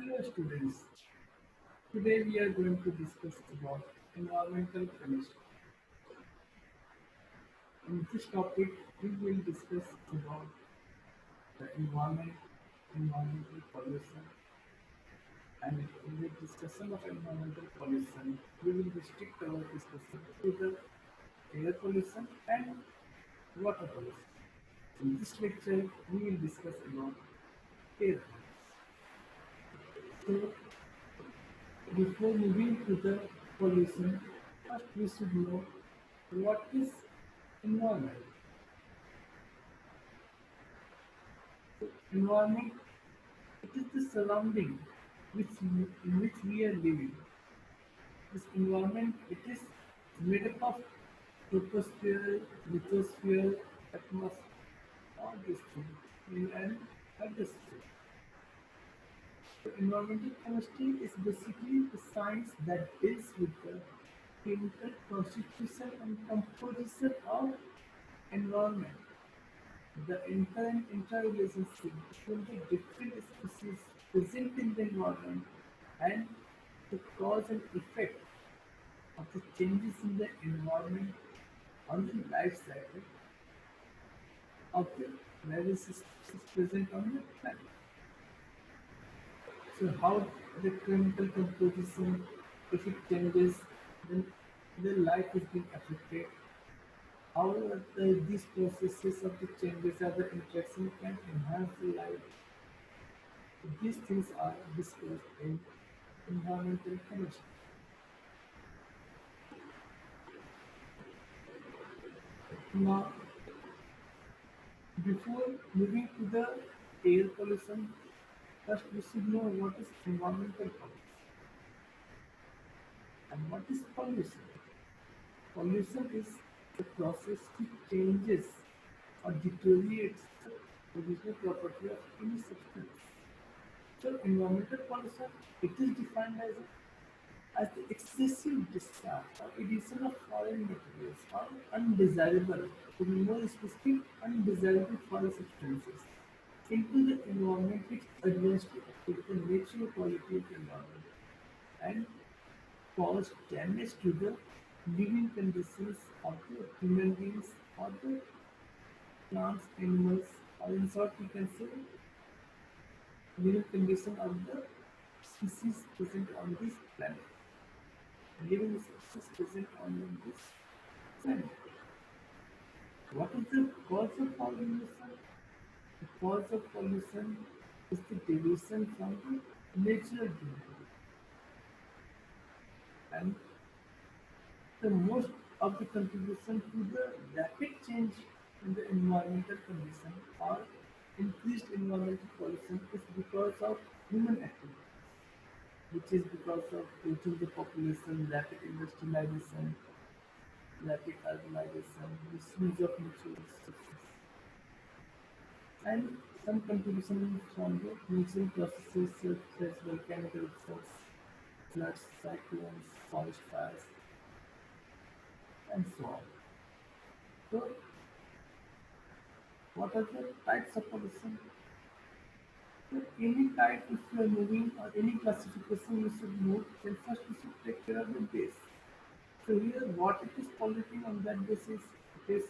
Hello students, today we are going to discuss about environmental chemistry. In this topic, we will discuss about the environment, environmental pollution, and in the discussion of environmental pollution, we will restrict our discussion to the air pollution and water pollution. In this lecture, we will discuss about air pollution. So, before moving to the pollution, first we should know what is environment. So environment, it is the surrounding in which we are living. This environment, it is made up of troposphere, lithosphere, atmosphere, all these things, and hydrosphere. So environmental chemistry is basically the science that deals with the chemical constitution and composition of environment, the inter and interrelationship between the different species present in the environment, and the cause and effect of the changes in the environment on the life cycle of the various species present on the planet. So how the chemical composition, if it changes, then the life is being affected. How these processes of the changes or the interaction can enhance the life. These things are discussed in environmental chemistry. Now, before moving to the air pollution, first we should know what is environmental pollution and what is pollution. Pollution is the process which changes or deteriorates the original property of any substance. So environmental pollution, it is defined as the excessive discharge or addition of foreign materials or undesirable, to be more specific, undesirable foreign substances into the environment which adversely affect the natural quality of the environment and cause damage to the living conditions of the human beings or the plants, animals, or in short we can say living condition of the species present on this planet. Living species present on this planet. What is the cause of pollution? The cause of pollution is the deviation from the natural behavior. And the most of the contribution to the rapid change in the environmental condition or increased environmental pollution is because of human activity, which is because of aging the population, rapid industrialization, rapid urbanization, misuse of natural resources, and some contribution from the natural processes such as volcanic eruptions, floods, cyclones, forest fires, and so on. So, what are the types of pollution? So, any type, if you are moving or any classification you should move, then first you should take care of the base. So, here what it is polluting on that basis, it is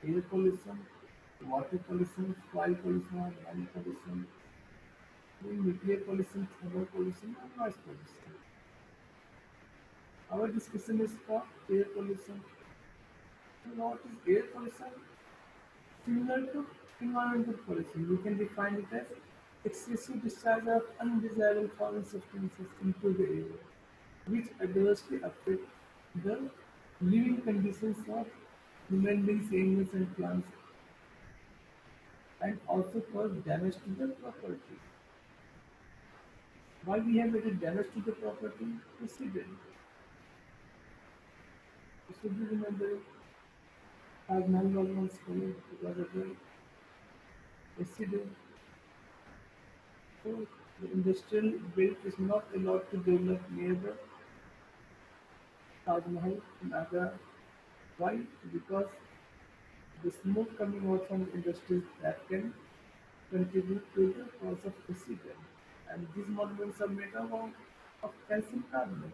air pollution, water pollution, soil pollution, or land pollution, nuclear pollution, thermal pollution, and noise pollution. Our discussion is for air pollution. So, what is air pollution? Similar to environmental pollution, we can define it as excessive discharge of undesirable foreign substances into the air, which adversely affect the living conditions of human beings, animals, and plants, and also cause damage to the property. Why we have added damage to the property? Accident. You should be remembering as 911 calling because of the accident. So the industrial belt is not allowed to develop near the Taj Mahal in Agra. Why? Because the smoke coming out from industries that can contribute to the cause of accident. pollutions are made of calcium carbonate.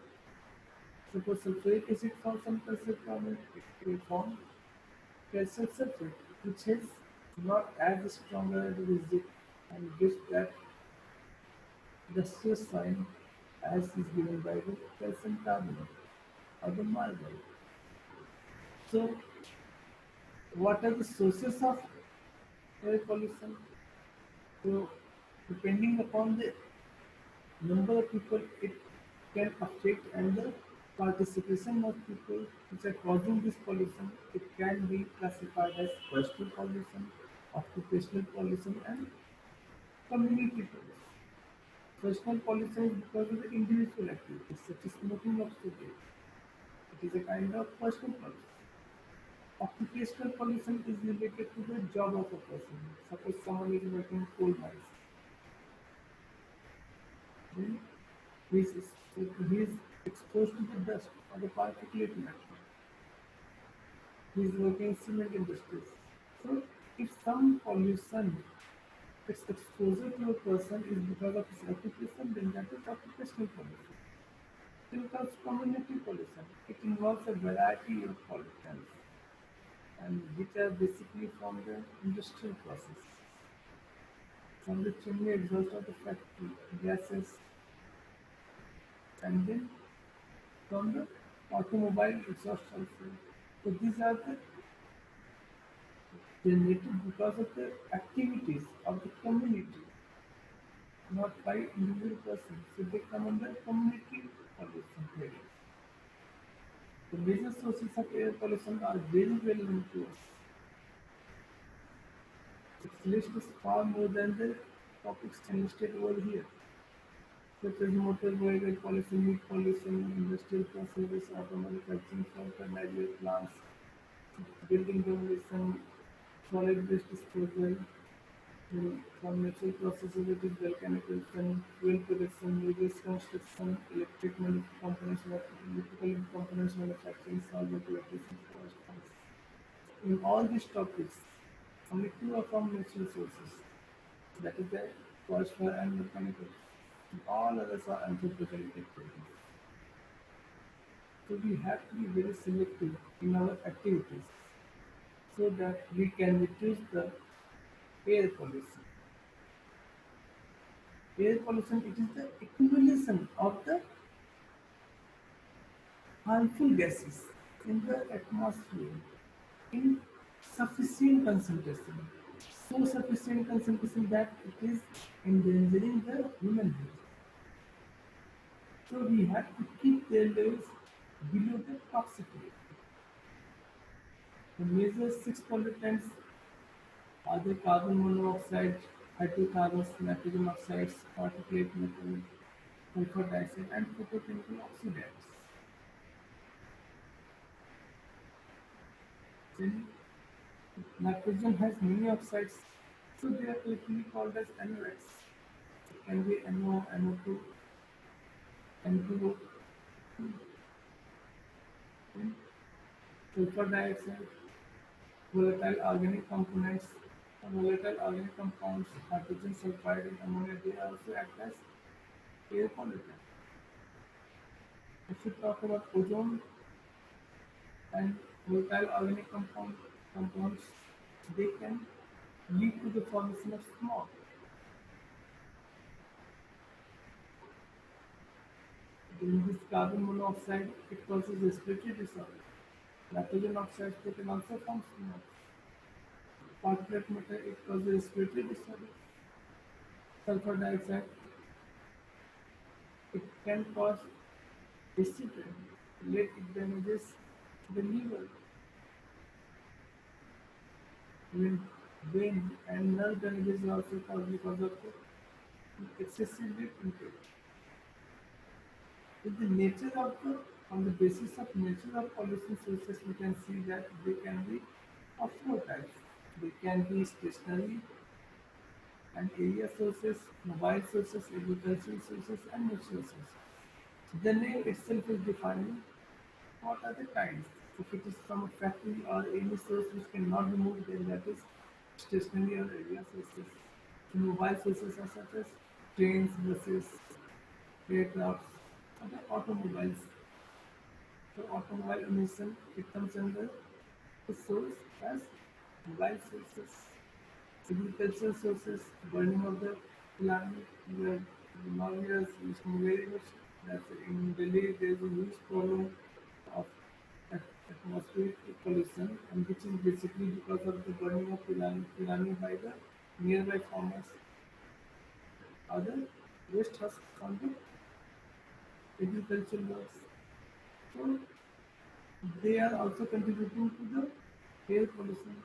Suppose sulfuric acid forms some calcium carbonate, it will form calcium sulfate, which is not as strong as the resid and gives that lustrous sign as is given by the calcium carbonate or the marble. So, what are the sources of air pollution? So, depending upon the number of people it can affect and the participation of people which are causing this pollution, it can be classified as personal pollution, occupational pollution, and community pollution. Personal pollution is because of the individual activities such as smoking of cigarettes. It is a kind of personal pollution. Occupational pollution is related to the job of a person. Suppose someone is working in coal mines, then he is exposed to the dust or the particulate matter. He is working in cement industries. So if some pollution, its exposure to a person is because of his occupation, then that is occupational pollution. Then comes community pollution. It involves a variety of pollutants and which are basically from the industrial process, from the chimney exhaust of the factory, gases, and then from the automobile exhaust also. So these are the generated because of the activities of the community, not by individual persons. So they come under community pollution heading. The major sources of air pollution are very well known to us. Its list is far more than the topics listed over here, such as motor vehicle pollution, heat pollution, industrial processes, auto manufacturing, fertilizer plants, building demolition, solid waste disposal, from natural processes it is volcanic eruption, fuel production, various construction, electrical components manufacturing, solvent electricity forest fires. In all these topics, only two are from natural sources, that is the forest fire and volcanic eruption. All others are anthropogenic activities. So we have to be very selective in our activities so that we can reduce the air pollution. Air pollution, it is the accumulation of the harmful gases in the atmosphere in sufficient concentration. So sufficient concentration that it is endangering the human health. So we have to keep their levels below the toxic level. The major six pollutants are the carbon monoxide, hydrocarbons, nitrogen oxides, particulate matter, sulfur dioxide, and photochemical oxidants. Then nitrogen has many oxides, so they are literally called as NOx. It can be NO, NO2, N2O, then sulfur dioxide, volatile organic components, volatile organic compounds, hydrogen sulfide and ammonia, they also act as air pollutants. If we talk about ozone and volatile organic compounds, they can lead to the formation of smog. In this carbon monoxide, it causes respiratory disorder. Nitrogen oxides, they can also form smog. Particulate matter, it causes respiratory disorder. Sulfur dioxide, it can cause acid rain. Let it damages the liver, when brain and nerve damages are also caused because of the excessive lead intake. With the nature of the, on the basis of nature of pollution sources, we can see that they can be of four types. They can be stationary and area sources, mobile sources, agricultural sources, and natural sources. The name itself is defining what are the kinds. If it is from a factory or any source which cannot be moved, then that is stationary or area sources. The mobile sources are such as trains, buses, aircrafts, or the automobiles. So automobile emission, it comes under the source as mobile sources, agricultural sources, burning of the land. Where now we are listening very much that in Delhi there is a huge problem of atmospheric pollution, and which is basically because of the burning of Pilani by the nearby farmers. Other waste husks from the agricultural works. So they are also contributing to the air pollution.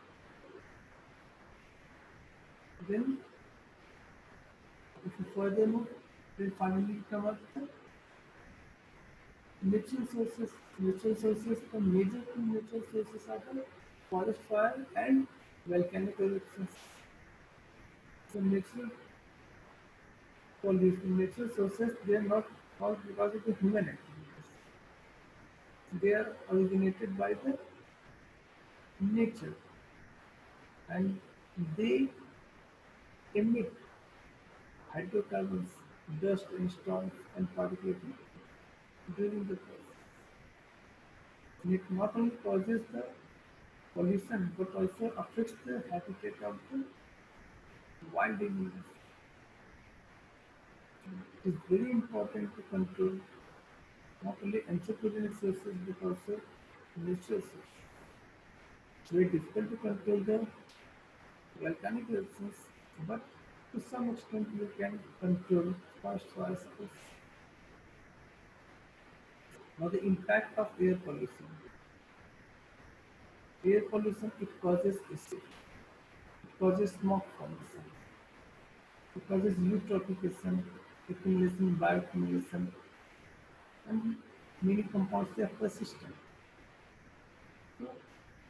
Then, if you further move, then finally come up the natural sources. Natural sources, the major two natural sources are the forest fire and volcanic eruptions. So natural pollution, natural sources, they are not caused because of the human activities. They are originated by the nature, and they emit hydrocarbons, dust and storms and particulate matter during the process. And it not only causes the pollution but also affects the habitat of the wild animals. It is very important to control not only anthropogenic sources but also natural sources. It's very difficult to control the volcanic eruptions, but to some extent you can control fast fires. Now the impact of air pollution. Air pollution, it causes acid, it causes smoke formation, it causes eutrophication, accumulation, bioaccumulation, and many compounds they are persistent. So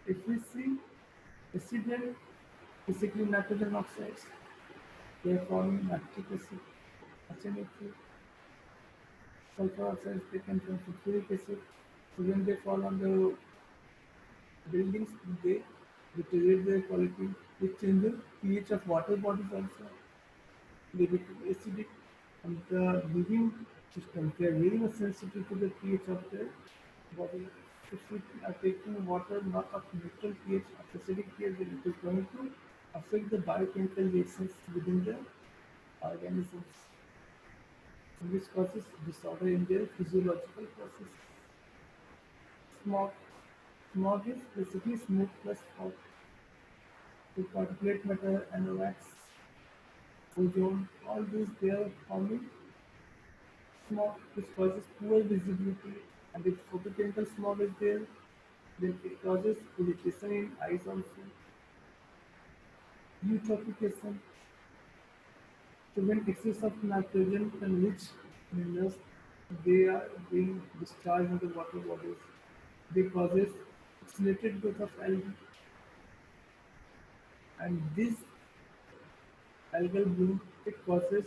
if we see acid rain, basically nitrogen oxides, they are forming nitric acid, arsenic acid, sulfur oxides taken from sulfuric acid. So when they fall on the buildings, they deteriorate their quality, they change the pH of water bodies also. They become acidic, and the living system, they are very much sensitive to the pH of their body. If we are taking water not of neutral pH, of acidic pH, then it is going to affect the biochemical reactions within the organisms, which causes disorder in their physiological process. Smog. Smog is basically smoke plus fog. The particulate matter, anorax, ozone, all these they are forming smog, which causes poor visibility, and if photochemical smog is there, then it causes irritation in eyes also, eutrophication. So when excess of nitrogen and rich minerals they are being discharged into water bodies, they causes accelerated growth of algae, and this algal bloom it causes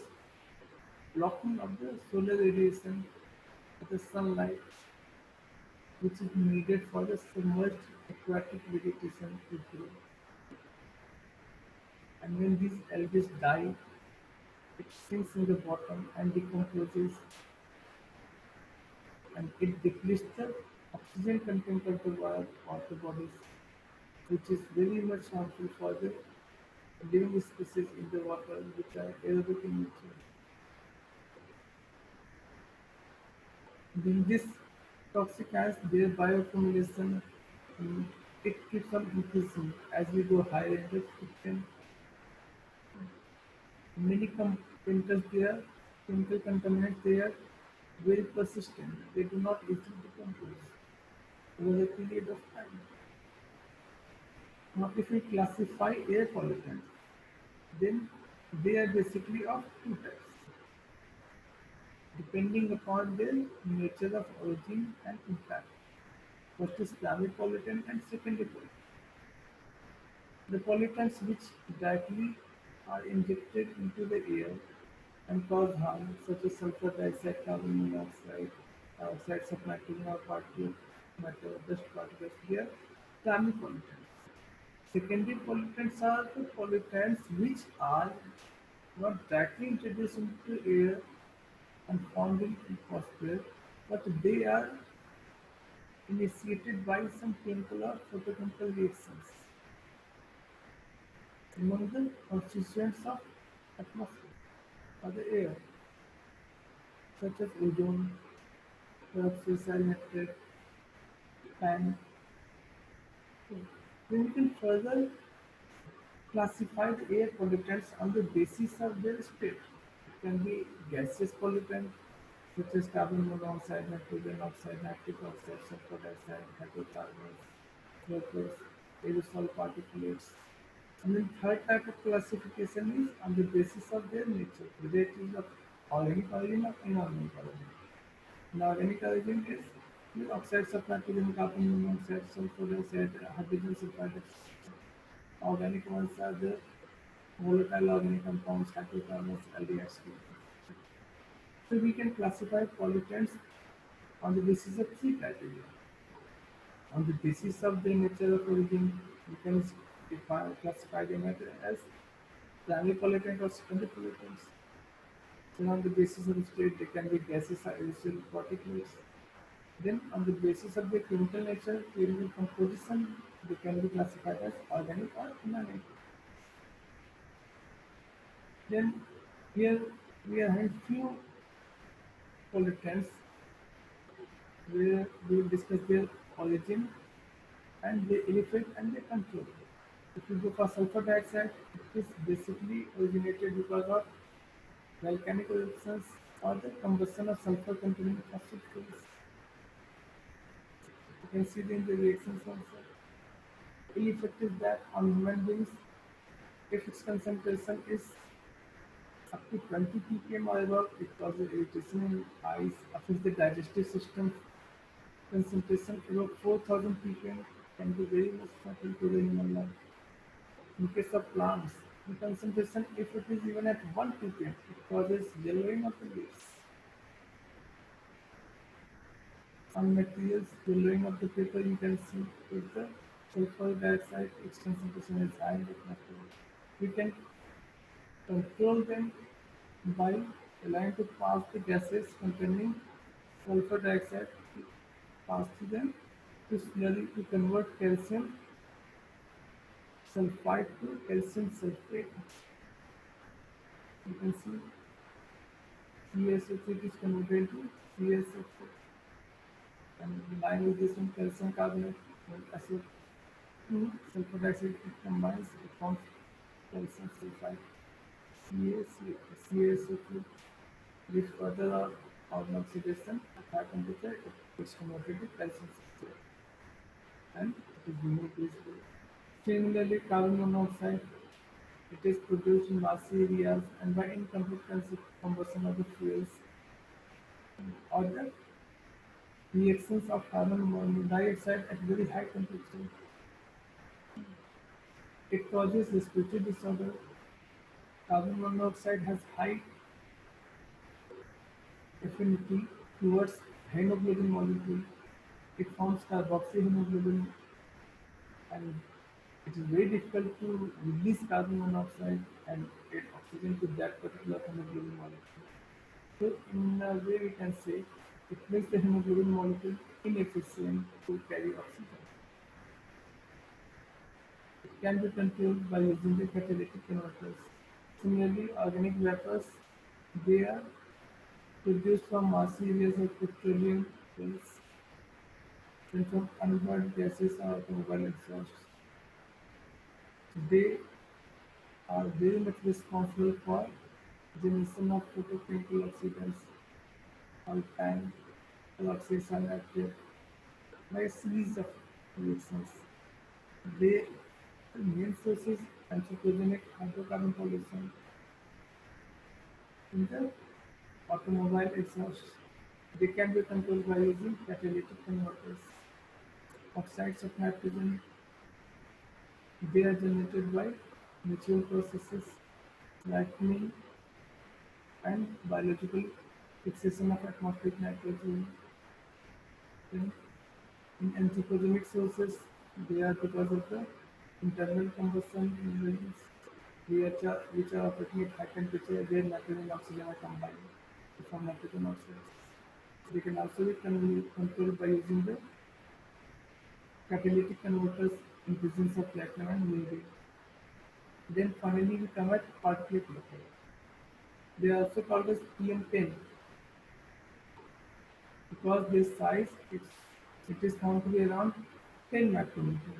blocking of the solar radiation of the sunlight which is needed for the submerged aquatic vegetation to grow. And when these algae die, it sinks in the bottom and decomposes, and it depletes the oxygen content of the water bodies, which is very much harmful for the living species in the water which are aerobic in nature. Then this toxic ions, their bioaccumulation, mm, it keeps on increasing as we go higher in the food. Many chemicals there, chemical contaminants they are very persistent. They do not easily decompose over a period of time. Now, if we classify air pollutants, then they are basically of two types, depending upon their nature of origin and impact. First is primary pollutant and secondary pollutant. The pollutants which directly are injected into the air and cause harm, such as sulfur dioxide, carbon monoxide, oxides of nitrogen or particulate matter, dust particles, they are primary pollutants. Secondary pollutants are the pollutants which are not directly introduced into air and found in atmosphere, but they are initiated by some chemical or photochemical reactions among the constituents of atmosphere or the air, such as ozone, peroxide nitrate, and then we can further classify the air pollutants on the basis of their state. It can be gaseous pollutant such as carbon monoxide, nitrogen oxide, nitric oxide, sulfur dioxide, hydrocarbons, vapors, aerosol particulates. And then third type of classification is on the basis of their nature, whether it is of organic origin or inorganic origin. Inorganic origin is the oxides of nitrogen, carbon monoxide, sulfur dioxide, hydrogen sulfide, etc. Organic ones are the volatile organic compounds, hydrocarbons, aldehydes. So we can classify pollutants on the basis of three criteria. On the basis of their nature of origin, we can classify them as primary pollutant or secondary pollutants. Then on the basis of the state, they can be gases or aerosol particulates. Then on the basis of their chemical nature, chemical composition, they can be classified as organic or inorganic. Then here we are having few pollutants where we will discuss their origin and their effect and their control. If you go for sulfur dioxide, it is basically originated because of volcanic eruptions or the combustion of sulfur containing fossil fuels. You can see it in the reactions also. Ill effect is that on human beings, if its concentration is up to 20 ppm or above, it causes irritation in eyes, affects the digestive system. Concentration above 4000 ppm can be very much fatal to the human life. In case of plants, the concentration, if it is even at 1 ppm, it causes yellowing of the leaves. Some materials, yellowing of the paper, you can see if the sulfur dioxide, its concentration is high in the atmosphere. We can control them by allowing to pass the gases containing sulfur dioxide to pass through them to slowly to convert calcium sulfide to calcium sulfate. You can see CaSO3 is converted to CaSO4 and line with this one calcium carbonate and SO2 sulfur dioxide it combines it forms calcium sulfide CaSO2 with further on oxidation at high temperature it is converted to calcium sulfate and it is removed easily. Similarly, carbon monoxide it is produced in massy areas and by incomplete combustion of the fuels or the reactions of carbon dioxide at very high temperature. It causes respiratory disorder. Carbon monoxide has high affinity towards hemoglobin molecule. It forms carboxyhemoglobin and it is very difficult to release carbon monoxide and add oxygen to that particular hemoglobin molecule. So in a way we can say it makes the hemoglobin molecule inefficient to carry oxygen. It can be controlled by using the catalytic converters. Similarly, organic vapors, they are produced from mass areas of petroleum wells and from unburned gases or automobile exhausts. They are very much responsible for generation of photochemical oxidants, alpine, peroxide nitrate, by a series of reactions. They the main source is anthropogenic hydrocarbon pollution in the automobile exhaust. They can be controlled by using catalytic converters. Oxides of nitrogen, they are generated by natural processes, lightning and biological fixation of atmospheric nitrogen. Then in anthropogenic sources, they are because of the internal combustion engines which are operating at high temperature where nitrogen and oxygen are combined. from nitrogen oxides. They can also be controlled by using the catalytic converters in presence of platinum and mildew. Then finally we come at particulate matter. They are also called as PM10 because their size it is found to be around 10 micrometer.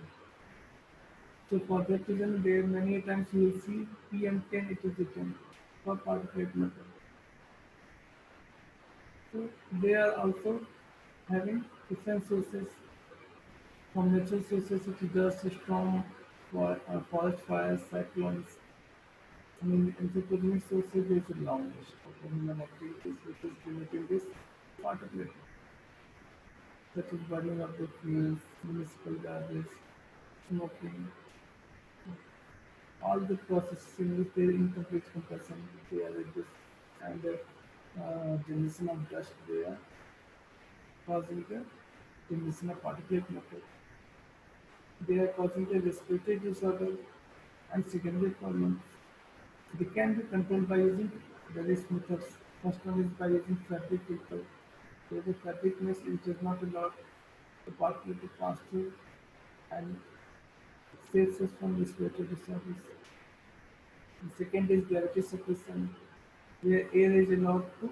So for that reason, there many times you will see PM10 it is written for particulate matter. So they are also having different sources from natural sources such as dust, storm, forest fires, cyclones. I mean, anthropogenic sources there is a long list of human activities which is generating this particulate matter, such as burning of the fuels, municipal garbage, smoking, all the processes in which there is incomplete compression, they are like this, and the generation of dust they are causing the generation of particulate matter. They are causing the respiratory disorder and secondary problems. They can be controlled by using various methods. First one is by using fabric filter. There is a fabric mesh which does not allow the particulate to pass through and saves us from respiratory disorders. The second is gravity suppression, where air is allowed to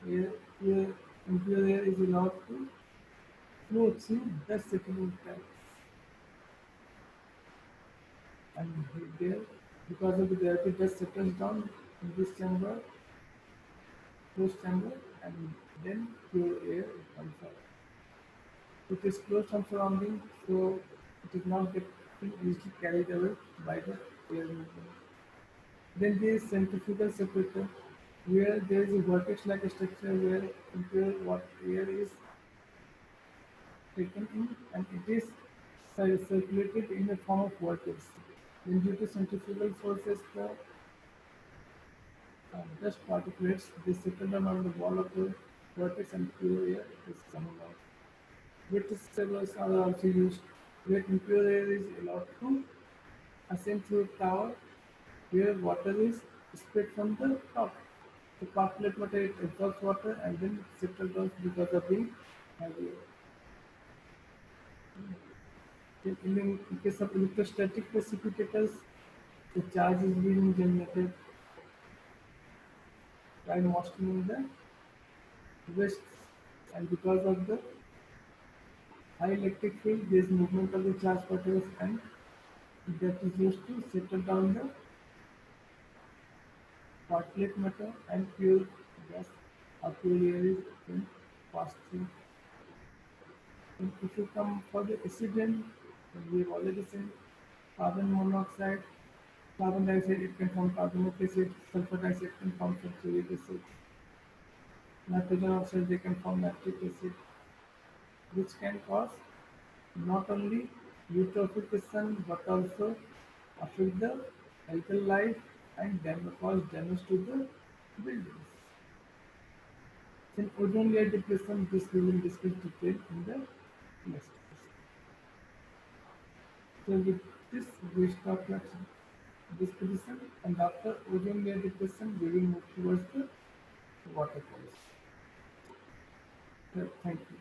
air, where impure air is allowed to flow through dust settlement tanks. And there, because of the gravity, dust settles down in this chamber, closed chamber, and then pure air comes out. It is closed from surrounding, so it is not getting easily carried away by the air movement. Then there is centrifugal separator, where there is a vortex-like structure where impure air is taken in and it is circulated in the form of vortex. Then due to centrifugal forces, the dust particles they settle down on the wall of the vortex and pure air is coming out. Wet servers are also used where impure air is allowed to ascend through a tower where water is spread from the top. The particulate matter it absorbs water and then it settles down because of being heavier. In case of electrostatic precipitators, the charge is being generated by moistening the waste, and because of the high electric field, there is movement of the charge particles, and that is used to settle down the particulate matter and pure gas or pure air is being passed through. And if you come for the accident, we have already seen carbon monoxide, carbon dioxide, it can form carbonic acid, sulfur dioxide can form sulfuric acid, nitrogen oxide, they can form nitric acid, which can cause not only eutrophication but also affect the health life and cause damage to the buildings. In ozone layer depletion, this we will discuss detail in the next class. So with this, we stop this position, and after ozone layer depletion, we will move towards the water policy. So, thank you.